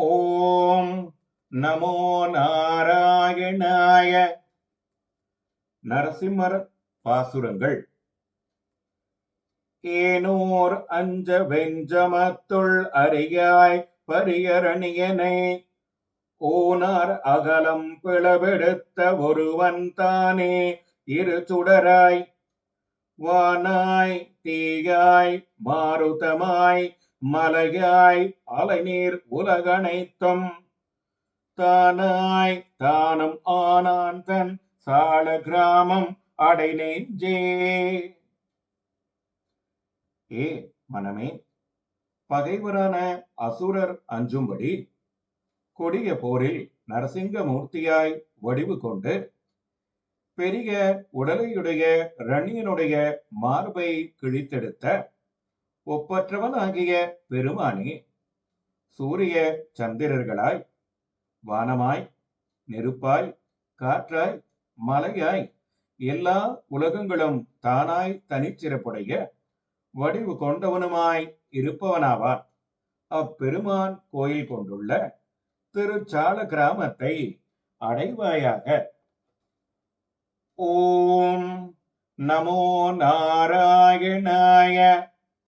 ஓம் நமோ நாராயணாய. நரசிம்மர் பாசுரங்கள். ஏனோர் அஞ்ச வெஞ்சமத்துள் அறியாய் பரியரணியனை ஓனார் அகலம் பிளவெடுத்த ஒருவன் தானே இரு சுடராய் வானாய் தீயாய் மாருதமாய் மலையாய் அலைநீர் உலகனைத்தும் தானாய் தானும் ஆனான் தன் சால கிராமம் அடை நெஞ்சே. ஏ மனமே, பகைவரான அசுரர் அஞ்சும்படி கொடிய போரில் நரசிங்கமூர்த்தியாய் வடிவு கொண்டு பெரிய உடலையுடைய ரணியனுடைய மார்பை கிழித்தெடுத்த ஒப்பற்றவன் ஆகிய பெருமானே, சூரிய சந்திரர்களாய் வானமாய் நெருப்பாய் காற்றாய் மலையாய் எல்லா உலகங்களும் தானாய் தனிச்சிறப்புடைய வடிவு கொண்டவனுமாய் இருப்பவனாவான். அப்பெருமான் கோயில் கொண்டுள்ள திருச்சால கிராமத்தை அடைவாயாக. ஓம் நமோ நாராயணாய.